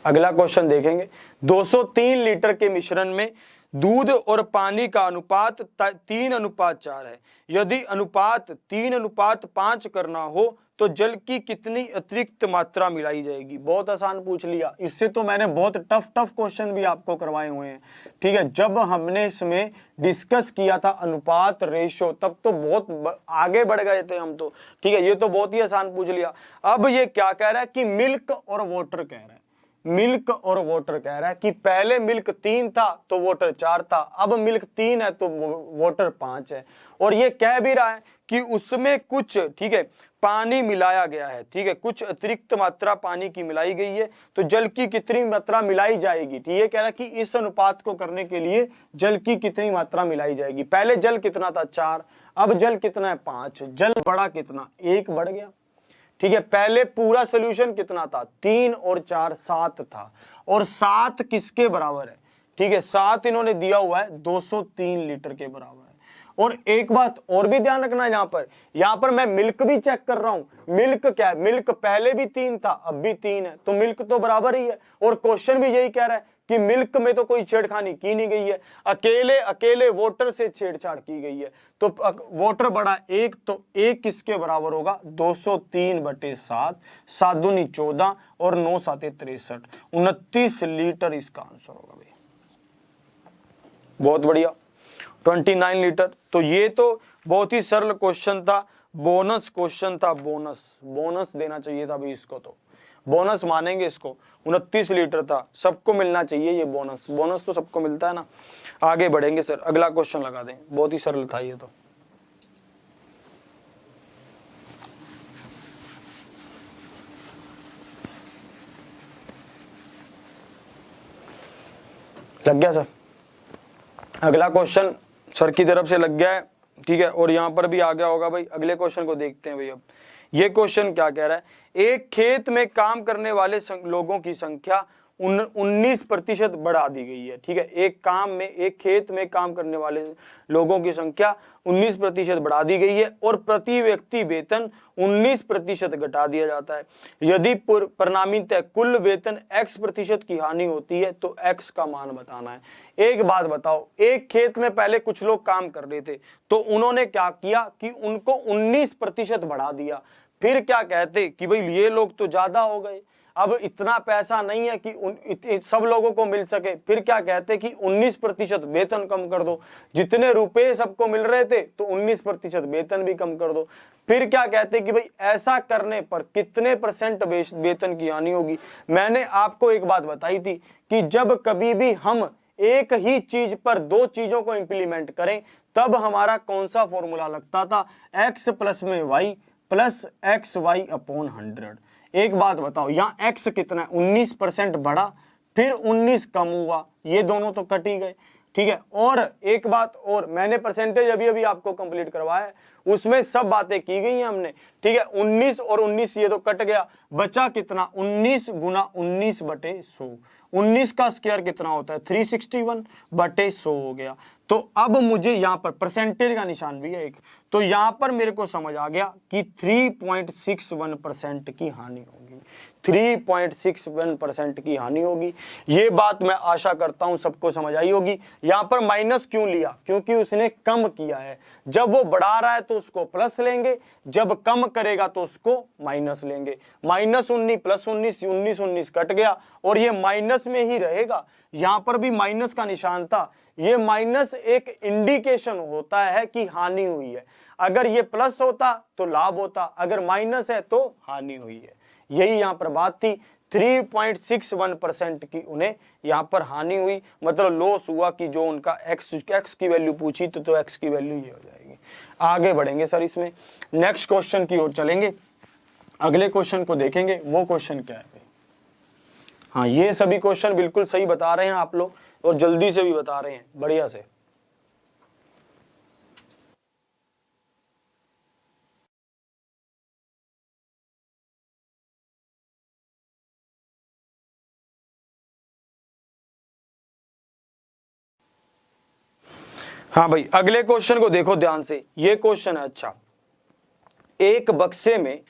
अगला क्वेश्चन देखेंगे। 203 लीटर के मिश्रण में दूध और पानी का अनुपात 3:4 है। यदि अनुपात 3:5 करना हो तो जल की कितनी अतिरिक्त मात्रा मिलाई जाएगी? बहुत आसान पूछ लिया। इससे तो मैंने बहुत टफ क्वेश्चन भी आपको करवाए हुए हैं, ठीक है। जब हमने इसमें डिस्कस किया था अनुपात रेशो, तब तो बहुत आगे बढ़ गए थे हम तो, ठीक है। ये तो बहुत ही आसान पूछ लिया। अब ये क्या कह रहा है कि मिल्क और वाटर कह रहा है, मिल्क और वाटर कह रहा है कि पहले मिल्क 3 था तो वाटर 4 था, अब मिल्क 3 है तो वाटर 5 है। और ये कह भी रहा है कि उसमें कुछ, ठीक है, पानी मिलाया गया है, ठीक है, कुछ अतिरिक्त मात्रा पानी की मिलाई गई है। तो जल की कितनी मात्रा मिलाई जाएगी? ठीक है, ये कह रहा है कि इस अनुपात को करने के लिए जल की कितनी मात्रा मिलाई जाएगी। पहले जल कितना था? 4, अब जल कितना है? 5। जल बढ़ा कितना? 1 बढ़ गया, ठीक है। पहले पूरा सोल्यूशन कितना था? 3 और 4 7 था, और 7 किसके बराबर है? ठीक है, 7 इन्होंने दिया हुआ है 203 लीटर के बराबर है। और एक बात और भी ध्यान रखना है, यहां पर मैं मिल्क भी चेक कर रहा हूं। मिल्क क्या है? मिल्क पहले भी 3 था, अब भी 3 है, तो मिल्क तो बराबर ही है। और क्वेश्चन भी यही कह रहा है कि मिल्क में तो कोई छेड़खानी की नहीं गई है, अकेले वाटर से छेड़छाड़ की गई है। तो वाटर बढ़ा 1, तो 1 किसके बराबर होगा? 203/7, 7 दूनी 14 और 9 7 63, 29 लीटर इसका आंसर होगा भाई। बहुत बढ़िया, 29 लीटर। तो ये तो बहुत ही सरल क्वेश्चन था, बोनस क्वेश्चन था। बोनस देना चाहिए था भाई इसको, तो बोनस मानेंगे इसको। 29 लीटर था, सबको मिलना चाहिए ये बोनस तो सबको मिलता है ना। आगे बढ़ेंगे सर, अगला क्वेश्चन लगा दें, बहुत ही सरल था ये तो। लग गया सर? अगला क्वेश्चन सर की तरफ से लग गया है, ठीक है, और यहां पर भी आ गया होगा भाई। अगले क्वेश्चन को देखते हैं भाई। अब ये क्वेश्चन क्या कह रहा है? एक खेत में काम करने वाले लोगों की संख्या 19% बढ़ा दी गई है, ठीक है। एक खेत में काम करने वाले लोगों की संख्या 19% बढ़ा दी गई है, और प्रति व्यक्ति वेतन 19% घटा दिया जाता है। यदि परिणामीतः कुल वेतन X% की हानि होती है तो X का मान बताना है। एक बात बताओ, एक खेत में पहले कुछ लोग काम कर रहे थे, तो उन्होंने क्या किया कि उनको 19% बढ़ा दिया। फिर क्या कहते कि भाई ये लोग तो ज्यादा हो गए, अब इतना पैसा नहीं है कि सब लोगों को मिल सके। फिर क्या कहते कि 19% वेतन कम कर दो। जितने रुपए सबको मिल रहे थे तो 19% वेतन भी कम कर दो। फिर क्या कहते कि भाई ऐसा करने पर कितने % वेतन की हानि होगी। मैंने आपको एक बात बताई थी कि जब कभी भी हम एक ही चीज पर 2 चीजों को इंप्लीमेंट करें, तब हमारा कौन सा फॉर्मूला लगता था? x प्लस में y प्लस XY/100। एक बात बताओ, यहाँ x कितना है? 19% बढ़ा, फिर 19 कम हुआ, ये दोनों तो कट ही गए, ठीक है। और एक बात और, मैंने परसेंटेज अभी आपको कंप्लीट करवाया है, उसमें सब बातें की गई हैं हमने, ठीक है। 19 और 19 ये तो कट गया, बचा कितना? 19 गुना 19/100। 19 का स्क्वायर कितना होता है? 361/100 हो गया। तो अब मुझे यहाँ पर परसेंटेज का निशान भी है एक, तो यहाँ पर मेरे को समझ आ गया कि 3.61% की हानि होगी। 3.61% की हानि होगी। ये बात मैं आशा करता हूं सबको समझ आई होगी। यहाँ पर माइनस क्यों लिया? क्योंकि उसने कम किया है। जब वो बढ़ा रहा है तो उसको प्लस लेंगे, जब कम करेगा तो उसको माइनस लेंगे। -19 + 19 19 कट गया, और ये माइनस में ही रहेगा। यहाँ पर भी माइनस का निशान था। ये माइनस एक इंडिकेशन होता है कि हानि हुई है। अगर ये प्लस होता तो लाभ होता, अगर माइनस है तो हानि हुई है। यही यहाँ पर बात थी। 3.61% की उन्हें यहाँ पर हानि हुई, मतलब लॉस हुआ कि जो उनका x की वैल्यू पूछी तो x की वैल्यू ये हो जाएगी। आगे बढ़ेंगे सर, इसमें नेक्स्ट क्वेश्चन की ओर चलेंगे। अगले क्वेश्चन को देखेंगे, वो क्वेश्चन क्या है? हाँ, ये सभी क्वेश्चन बिल्कुल सही बता रहे हैं आप लोग, और जल्दी से भी बता रहे हैं, बढ़िया से। हाँ भाई, अगले क्वेश्चन को देखो ध्यान से। ये क्वेश्चन है, अच्छा, एक बक्से में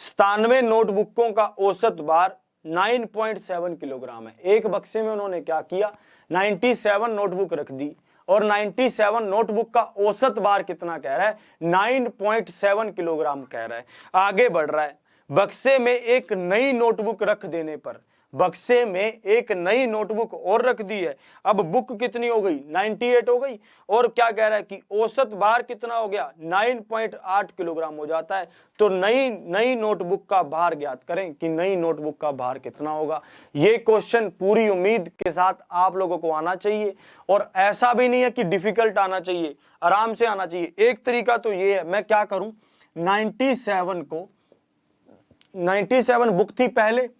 97 नोटबुकों का औसत भार 9.7 किलोग्राम है। एक बक्से में उन्होंने क्या किया, 97 नोटबुक रख दी और 97 नोटबुक का औसत भार कितना कह रहा है, 9.7 किलोग्राम कह रहा है। आगे बढ़ रहा है, बक्से में एक नई नोटबुक रख देने पर, बक्से में एक नई नोटबुक और रख दी है। अब बुक कितनी हो गई, 98 हो गई, और क्या कह रहा है कि औसत भार कितना हो गया, 9.8 किलोग्राम हो जाता है। तो नई नोटबुक का भार ज्ञात करें कि नई नोटबुक का भार कितना होगा। ये क्वेश्चन पूरी उम्मीद के साथ आप लोगों को आना चाहिए, और ऐसा भी नहीं है कि डिफिकल्ट आना चाहिए, आराम से आना चाहिए। एक तरीका तो ये है, मैं क्या करूं, 97 बुक थी पहले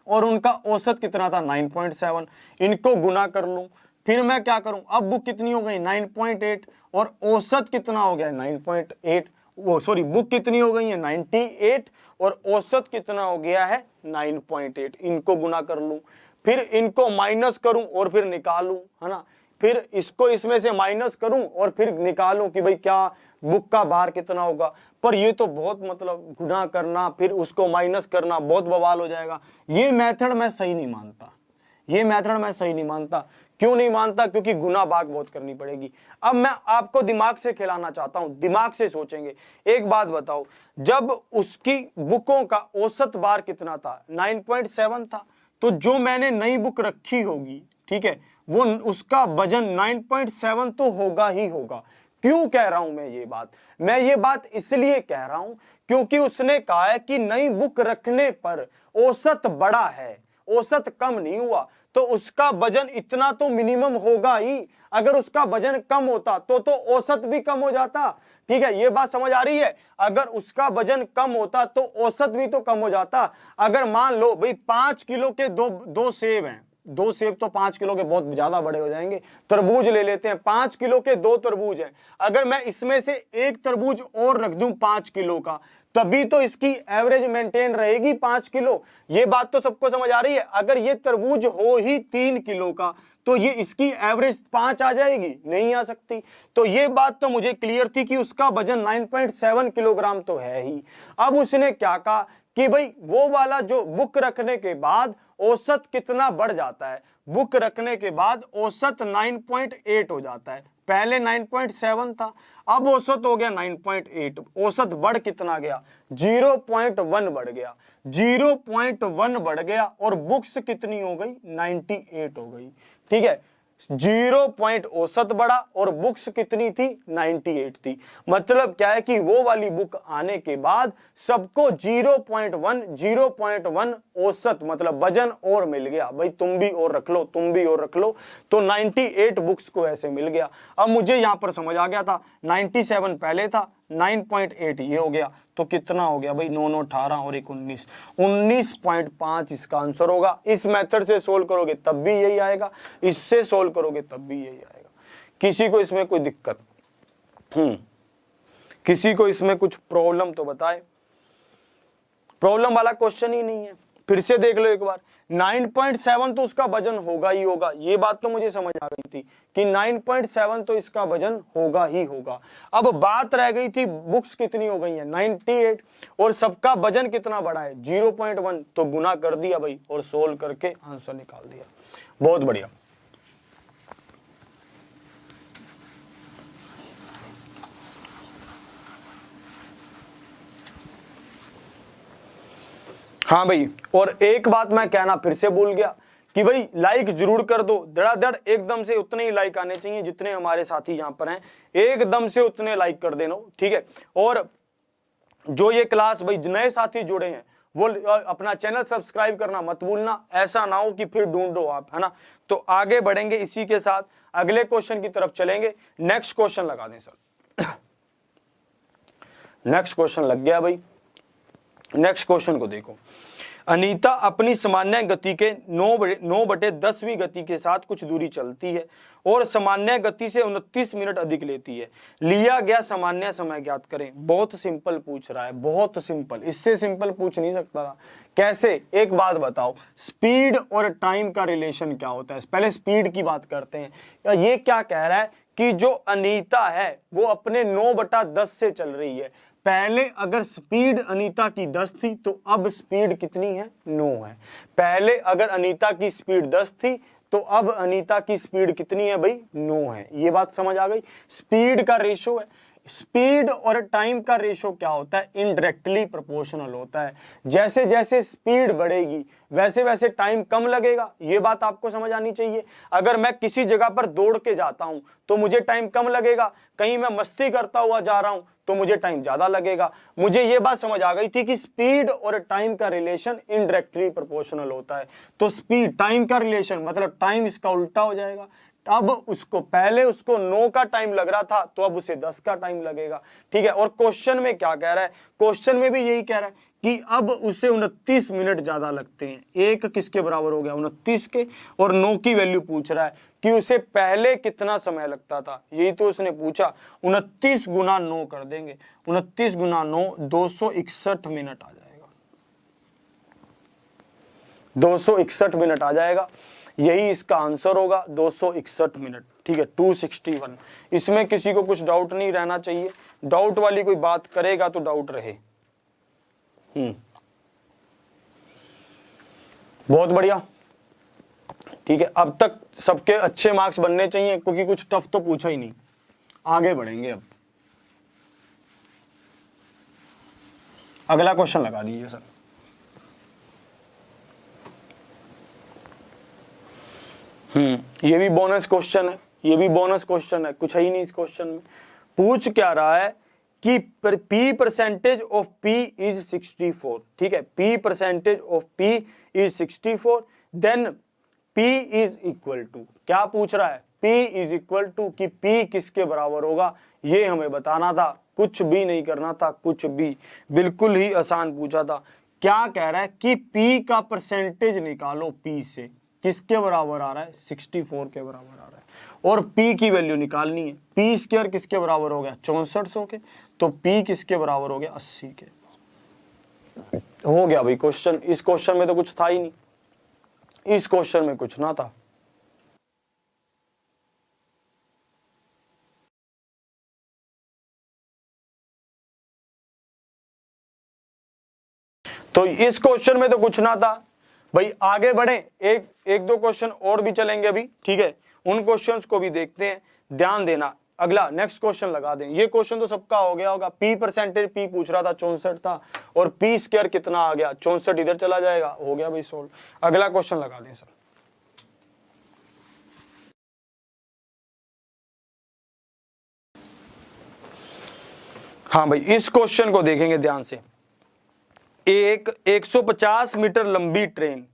और उनका औसत कितना था, 9.7, इनको गुना कर लूं। फिर मैं क्या करूं, अब बुक कितनी हो गई, 9.8, और औसत कितना हो गया, 9.8, वो सॉरी बुक कितनी हो गई है, 98, और औसत कितना हो गया है, 9.8। इनको गुना कर लूं, फिर इनको माइनस करूं और फिर निकालूं, है ना। फिर इसको इसमें से माइनस करूं और फिर निकालूं कि भाई क्या बुक का भार कितना होगा। पर ये तो बहुत मतलब गुना करना फिर उसको माइनस करना बहुत बवाल हो जाएगा। ये मेथड मैं सही नहीं मानता, ये मेथड मैं सही नहीं मानता। क्यों नहीं मानता, क्योंकि गुना भाग बहुत करनी पड़ेगी। अब मैं आपको दिमाग से खिलाना चाहता हूं, दिमाग से सोचेंगे। एक बात बताओ, जब उसकी बुकों का औसत भार कितना था, 9.7 था, तो जो मैंने नई बुक रखी होगी, ठीक है, वो उसका वजन 9.7 तो होगा ही होगा। क्यों कह रहा हूं मैं ये बात, मैं ये बात इसलिए कह रहा हूं क्योंकि उसने कहा है कि नई बुक रखने पर औसत बड़ा है, औसत कम नहीं हुआ, तो उसका वजन इतना तो मिनिमम होगा ही। अगर उसका वजन कम होता तो औसत भी कम हो जाता। ठीक है, ये बात समझ आ रही है। अगर उसका वजन कम होता तो औसत भी तो कम हो जाता। अगर मान लो भाई 5 किलो के दो सेब हैं, 2 सेब तो 5 किलो के बहुत ज्यादा बड़े हो जाएंगे। तरबूज ले लेते हैं, 5 किलो के 2 तरबूज हैं। अगर मैं इसमें से एक तरबूज और रख दूं 5 किलो का, तभी तो इसकी एवरेज मेंटेन रहेगी 5 किलो। ये बात तो सबको समझ आ रही है। अगर ये तरबूज हो ही 3 किलो का, तो ये इसकी एवरेज 5 आ जाएगी, नहीं आ सकती। तो ये बात तो मुझे क्लियर थी कि उसका वजन 9.7 किलोग्राम तो है ही। अब उसने क्या कहा कि भाई वो वाला जो बुक रखने के बाद औसत कितना बढ़ जाता है, बुक रखने के बाद औसत 9.8 हो जाता है। पहले 9.7 था, अब औसत हो गया 9.8। औसत बढ़ कितना गया, 0.1 बढ़ गया, 0.1 बढ़ गया, और बुक्स कितनी हो गई, 98 हो गई। ठीक है, 0 पॉइंट औसत बढ़ा और बुक्स कितनी थी, 98 थी। मतलब क्या है कि वो वाली बुक आने के बाद सबको 0.1 औसत मतलब वजन और मिल गया। भाई तुम भी और रख लो, तुम भी और रख लो, तो 98 बुक्स को ऐसे मिल गया। अब मुझे यहां पर समझ आ गया था 97 पहले था, 9.8 ये हो गया, तो कितना हो गया भाई, 9 9 18 और 1 19, 19.5 इसका आंसर होगा। इस मेथड से सोल्व करोगे तब भी यही आएगा, इससे सोल्व करोगे तब भी यही आएगा। किसी को इसमें कोई दिक्कत, किसी को इसमें कुछ प्रॉब्लम तो बताए। प्रॉब्लम वाला क्वेश्चन ही नहीं है। फिर से देख लो एक बार, 9.7 तो उसका वजन होगा ही होगा, ये बात तो मुझे समझ आ गई थी कि 9.7 तो इसका वजन होगा ही होगा। अब बात रह गई थी बुक्स कितनी हो गई है, 98, और सबका वजन कितना बढ़ा है, 0.1, तो गुना कर दिया भाई और सोल्व करके आंसर निकाल दिया। बहुत बढ़िया। हाँ भाई, और एक बात मैं कहना फिर से भूल गया कि भाई लाइक जरूर कर दो, धड़ाधड़ एकदम से उतने ही लाइक आने चाहिए जितने हमारे साथी यहाँ पर हैं, एकदम से उतने लाइक कर देना, ठीक है। और जो ये क्लास भाई नए साथी जुड़े हैं वो अपना चैनल सब्सक्राइब करना मत भूलना, ऐसा ना हो कि फिर ढूंढो आप, है ना। तो आगे बढ़ेंगे इसी के साथ, अगले क्वेश्चन की तरफ चलेंगे। नेक्स्ट क्वेश्चन लगा दें सर। नेक्स्ट क्वेश्चन लग गया भाई। नेक्स्ट क्वेश्चन को देखो, अनीता अपनी सामान्य गति के 9/10वीं गति के साथ कुछ दूरी चलती है और सामान्य गति से 29 मिनट अधिक लेती है। लिया गया सामान्य समय ज्ञात करें। बहुत सिंपल पूछ रहा है, बहुत सिंपल, इससे सिंपल पूछ नहीं सकता था। कैसे, एक बात बताओ, स्पीड और टाइम का रिलेशन क्या होता है। पहले स्पीड की बात करते हैं। ये क्या कह रहा है कि जो अनीता है वो अपने 9/10 से चल रही है। पहले अगर स्पीड अनीता की 10 थी तो अब स्पीड कितनी है, 9 है। पहले अगर अनीता की स्पीड 10 थी तो अब अनीता की स्पीड कितनी है भाई, 9 है। ये बात समझ आ गई। स्पीड का रेशो है, स्पीड और टाइम का रेशो क्या होता है, इनडायरेक्टली प्रोपोर्शनल होता है। जैसे जैसे स्पीड बढ़ेगी वैसे वैसे टाइम कम लगेगा, ये बात आपको समझ आनी चाहिए। अगर मैं किसी जगह पर दौड़ के जाता हूं तो मुझे टाइम कम लगेगा, कहीं मैं मस्ती करता हुआ जा रहा हूं तो मुझे टाइम ज्यादा लगेगा। मुझे ये बात समझ आ गई थी कि स्पीड और टाइम का रिलेशन इनडायरेक्टली प्रोपोर्शनल होता है। तो स्पीड टाइम का रिलेशन मतलब टाइम इसका उल्टा हो जाएगा। अब उसको पहले उसको 9 का टाइम लग रहा था तो अब उसे 10 का टाइम लगेगा। ठीक है, और क्वेश्चन में क्या कह रहा है, क्वेश्चन में भी यही कह रहा है कि अब उसे 29 मिनट ज्यादा लगते हैं। एक किसके बराबर हो गया, 29 के, और 9 की वैल्यू पूछ रहा है कि उसे पहले कितना समय लगता था, यही तो उसने पूछा। 29 गुना 9 कर देंगे, 29 गुना 9 261 मिनट आ जाएगा, 261 मिनट आ जाएगा। यही इसका आंसर होगा, 261 मिनट। ठीक है, 261। इसमें किसी को कुछ डाउट नहीं रहना चाहिए। डाउट वाली कोई बात करेगा तो डाउट रहे। बहुत बढ़िया। ठीक है, अब तक सबके अच्छे मार्क्स बनने चाहिए क्योंकि कुछ टफ तो पूछा ही नहीं। आगे बढ़ेंगे अब। अगला क्वेश्चन लगा दीजिए सर। ये भी बोनस क्वेश्चन है, ये भी बोनस क्वेश्चन है, कुछ है ही नहीं इस क्वेश्चन में। पूछ क्या रहा है कि P percentage of P is 64। ठीक है, P percentage of P is 64, then P is equal to, क्या पूछ रहा है, P इज इक्वल टू कि P किसके बराबर होगा, ये हमें बताना था। कुछ भी नहीं करना था, कुछ भी, बिल्कुल ही आसान पूछा था। क्या कह रहा है कि P का परसेंटेज निकालो P से, किसके बराबर आ रहा है, 64 के बराबर आ रहा है, और P की वैल्यू निकालनी है। P स्क्वायर किसके बराबर हो गया, 6400 के, तो P किसके बराबर हो गया, 80 के। हो गया भाई क्वेश्चन। इस क्वेश्चन में तो कुछ था ही नहीं, इस क्वेश्चन में कुछ ना था। तो इस क्वेश्चन में तो कुछ ना था भाई। आगे बढ़े, एक दो क्वेश्चन और भी चलेंगे अभी। ठीक है, उन क्वेश्चंस को भी देखते हैं, ध्यान देना। अगला नेक्स्ट क्वेश्चन लगा दें। ये क्वेश्चन तो सबका हो गया होगा। P परसेंटेज, P पूछ रहा था, 64 था, और P स्क्वायर कितना आ गया, 64 इधर चला जाएगा, हो गया भाई सोल्व। अगला क्वेश्चन लगा दें सर। हाँ भाई, इस क्वेश्चन को देखेंगे ध्यान से। एक 150 मीटर लंबी ट्रेन,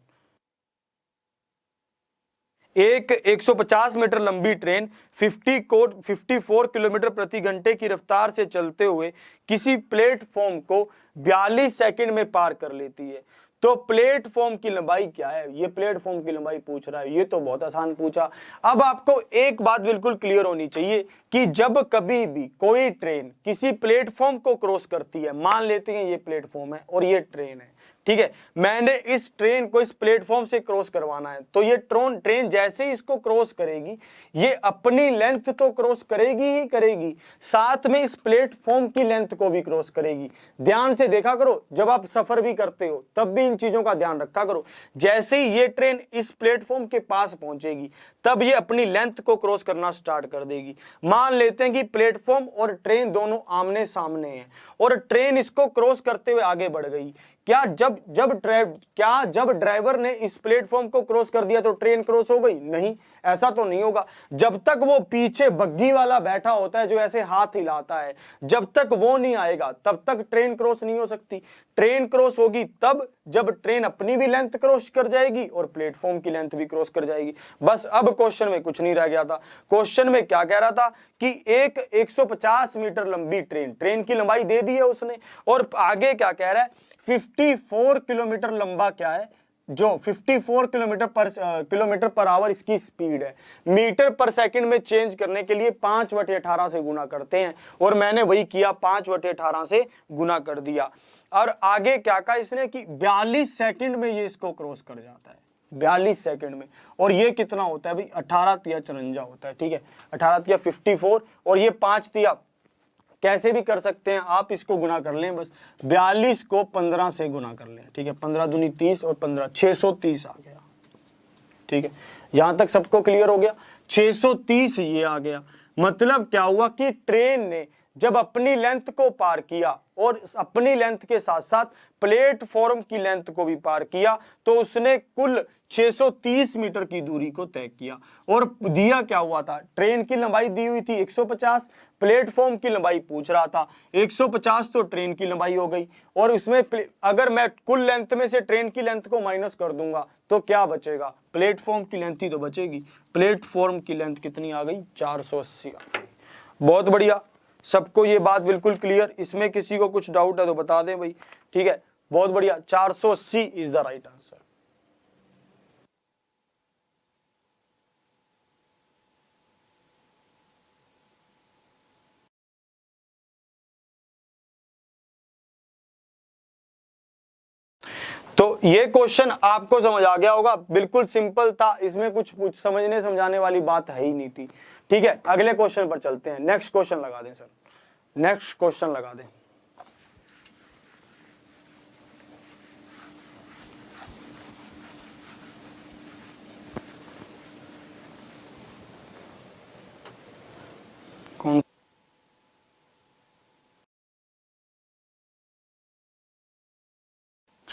एक 150 मीटर लंबी ट्रेन 54 किलोमीटर प्रति घंटे की रफ्तार से चलते हुए किसी प्लेटफॉर्म को 42 सेकंड में पार कर लेती है। तो प्लेटफॉर्म की लंबाई क्या है, ये प्लेटफॉर्म की लंबाई पूछ रहा है। ये तो बहुत आसान पूछा। अब आपको एक बात बिल्कुल क्लियर होनी चाहिए कि जब कभी भी कोई ट्रेन किसी प्लेटफॉर्म को क्रॉस करती है, मान लेते हैं ये प्लेटफॉर्म है और ये ट्रेन है, ठीक है, मैंने इस ट्रेन को इस प्लेटफॉर्म से क्रॉस करवाना है, तो ये ट्रेन जैसे ही इसको क्रॉस करेगी, ये अपनी लेंथ तो क्रॉस करेगी ही करेगी, साथ में इस प्लेटफॉर्म की लेंथ को भी क्रॉस करेगी। ध्यान से देखा करो, जब आप सफर भी करते हो तब भी इन चीजों का ध्यान रखा करो। जैसे ही ये ट्रेन इस प्लेटफॉर्म के पास पहुंचेगी तब ये अपनी लेंथ को क्रॉस करना स्टार्ट कर देगी। मान लेते हैं कि प्लेटफॉर्म और ट्रेन दोनों आमने सामने हैं और ट्रेन इसको क्रॉस करते हुए आगे बढ़ गई। क्या जब ड्राइवर ने इस प्लेटफॉर्म को क्रॉस कर दिया तो ट्रेन क्रॉस हो गई? नहीं, ऐसा तो नहीं होगा। जब तक वो पीछे बग्गी वाला बैठा होता है जो ऐसे हाथ हिलाता है, जब तक वो नहीं आएगा तब तक ट्रेन क्रॉस नहीं हो सकती। ट्रेन क्रॉस होगी तब जब ट्रेन अपनी भी लेंथ क्रॉस कर जाएगी और प्लेटफॉर्म की लेंथ भी क्रॉस कर जाएगी। बस अब क्वेश्चन में कुछ नहीं रह गया था। क्वेश्चन में क्या कह रहा था कि एक 150 मीटर लंबी ट्रेन की लंबाई दे दी है उसने, और आगे क्या कह रहा है, 54 किलोमीटर लंबा क्या है, जो 54 किलोमीटर पर आवर इसकी स्पीड है। मीटर पर सेकंड में चेंज करने के लिए 5/18 से गुना करते हैं, और मैंने वही किया, 5/18 से गुना कर दिया। और आगे क्या कहा इसने कि 42 सेकंड में ये इसको क्रॉस कर जाता है, 42 सेकंड में। और ये कितना होता है भाई, 18 तिया 54 होता है। ठीक है, 18 तिया 54 और ये 5 तिया कैसे भी कर सकते हैं आप, इसको गुना कर लें बस, 42 को 15 से गुना कर लें, ठीक है, 15 दूनी 30 और 15 630 आ गया, ठीक है, यहां तक सबको क्लियर हो गया। 630 ये आ गया, मतलब क्या हुआ कि ट्रेन ने जब अपनी लेंथ को पार किया और अपनी लेंथ के साथ साथ प्लेटफॉर्म की लेंथ को भी पार किया तो उसने कुल 630 मीटर की दूरी को तय किया। और दिया क्या हुआ था, ट्रेन की लंबाई दी हुई थी 150, प्लेटफॉर्म की लंबाई पूछ रहा था 150, तो ट्रेन की लंबाई हो गई। और उसमें अगर मैं कुल लेंथ में से ट्रेन की लेंथ को माइनस कर दूंगा तो क्या बचेगा, प्लेटफॉर्म की लेंथ ही तो बचेगी। प्लेटफॉर्म की लेंथ कितनी आ गई, 480 आ गई। बहुत बढ़िया, सबको ये बात बिल्कुल क्लियर, इसमें किसी को कुछ डाउट है तो बता दें भाई, ठीक है, बहुत बढ़िया, 480 इज द राइट आंसर। तो ये क्वेश्चन आपको समझ आ गया होगा, बिल्कुल सिंपल था, इसमें कुछ समझने समझाने वाली बात है ही नहीं थी, ठीक है। अगले क्वेश्चन पर चलते हैं, नेक्स्ट क्वेश्चन लगा दें सर, नेक्स्ट क्वेश्चन लगा दें। कौन,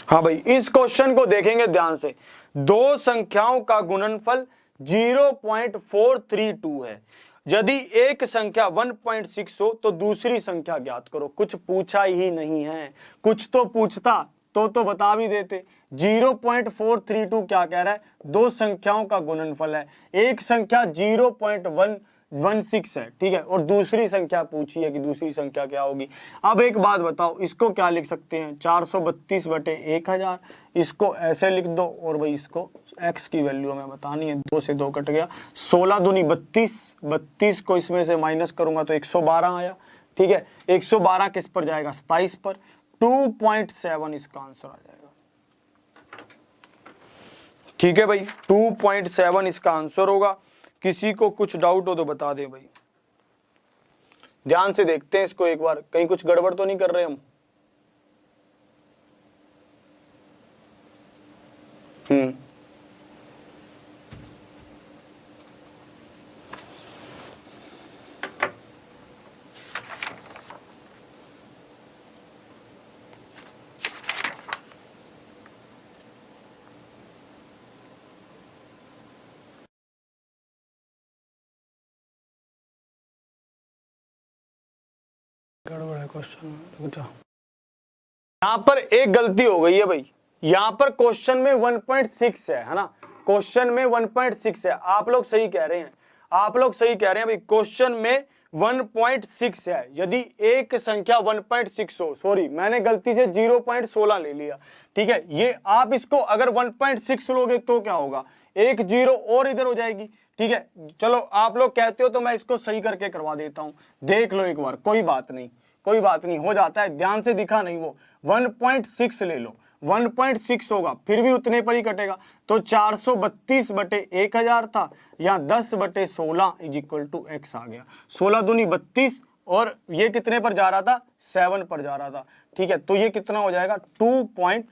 हाँ भाई, इस क्वेश्चन को देखेंगे ध्यान से। दो संख्याओं का गुणनफल 0.432 है, यदि एक संख्या 1.6 हो तो दूसरी संख्या ज्ञात करो। कुछ पूछा ही नहीं है, कुछ तो पूछता तो बता भी देते। 0.432 क्या कह रहा है, दो संख्याओं का गुणनफल है, एक संख्या 0.116 है, ठीक है, और दूसरी संख्या पूछी है कि दूसरी संख्या क्या होगी। अब एक बात बताओ, इसको क्या लिख सकते हैं, 432/1000, इसको ऐसे लिख दो, और भाई इसको x की वैल्यू हमें बतानी है, 2 से 2 कट गया, 16 दूनी 32, 32 को इसमें से माइनस करूंगा तो 112 आया, ठीक है, 112 किस पर जाएगा, 27 पर, 2.7 इसका आंसर आ जाएगा, ठीक है भाई, 2.7 इसका आंसर होगा। किसी को कुछ डाउट हो तो बता दें भाई, ध्यान से देखते हैं इसको एक बार, कहीं कुछ गड़बड़ तो नहीं कर रहे हम। गड़बड़ है क्वेश्चन, यहाँ पर एक गलती हो गई है भाई, यहाँ पर क्वेश्चन में 1.6 है ना, क्वेश्चन में 1.6 है, आप लोग सही कह रहे हैं, आप लोग सही कह रहे हैं भाई, क्वेश्चन में 1.6 है, यदि एक संख्या 1.6 हो, सॉरी मैंने गलती से 0.16 ले लिया, ठीक है, ये आप इसको अगर 1.6 लोगे तो क्या होगा, एक जीरो और इधर हो जाएगी, ठीक है। चलो आप लोग कहते हो तो मैं इसको सही करके करवा देता हूं, देख लो एक बार, कोई बात नहीं, कोई बात नहीं, हो जाता है, ध्यान से दिखा नहीं वो, 1.6 ले लो, 1.6 होगा फिर भी उतने पर ही कटेगा, तो 432/1000 था, या 10/16 इज इक्वल टू x आ गया, 16 दूनी 32, और ये कितने पर जा रहा था, 7 पर जा रहा था, ठीक है, तो ये कितना हो जाएगा, 2.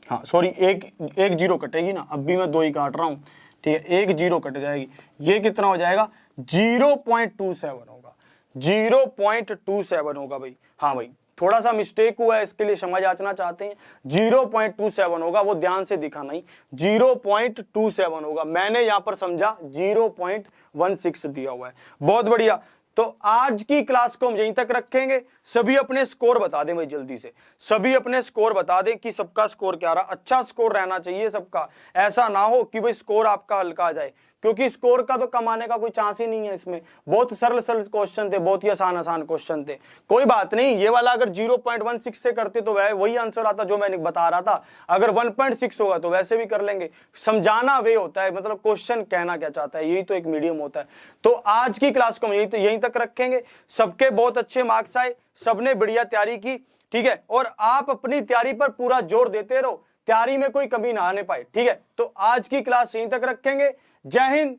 हाँ सॉरी, एक जीरो कटेगी ना, अब भी मैं 2 ही काट रहा हूं, ठीक है, एक जीरो कट जाएगी, ये कितना हो जाएगा, 0.27 होगा, 0.27 होगा भाई, हाँ भाई थोड़ा सा मिस्टेक हुआ है, इसके लिए क्षमा याचना चाहते हैं, 0.27 होगा, वो ध्यान से दिखा नहीं, 0.27 होगा, मैंने यहां पर समझा 0.16 दिया हुआ है। बहुत बढ़िया, तो आज की क्लास को हम यहीं तक रखेंगे। सभी अपने स्कोर बता दें भाई, जल्दी से सभी अपने स्कोर बता दें कि सबका स्कोर क्या रहा, अच्छा स्कोर रहना चाहिए सबका, ऐसा ना हो कि भाई स्कोर आपका हल्का आ जाए, क्योंकि स्कोर का तो कमाने का कोई चांस ही नहीं है इसमें, बहुत सरल सरल क्वेश्चन थे, बहुत ही आसान आसान क्वेश्चन थे, कोई बात नहीं, ये वाला अगर 0.16 से करते तो वही आंसर आता जो मैंने बता रहा था, अगर 1.6 होगा तो वैसे भी कर लेंगे, समझाना वे होता है, मतलब क्वेश्चन कहना क्या चाहता है, यही तो एक मीडियम होता है। तो आज की क्लास को हम यहीं तक रखेंगे, सबके बहुत अच्छे मार्क्स आए, सबने बढ़िया तैयारी की, ठीक है, और आप अपनी तैयारी पर पूरा जोर देते रहो, तैयारी में कोई कमी ना आने पाए, ठीक है। तो आज की क्लास यहीं तक रखेंगे, जय हिंद।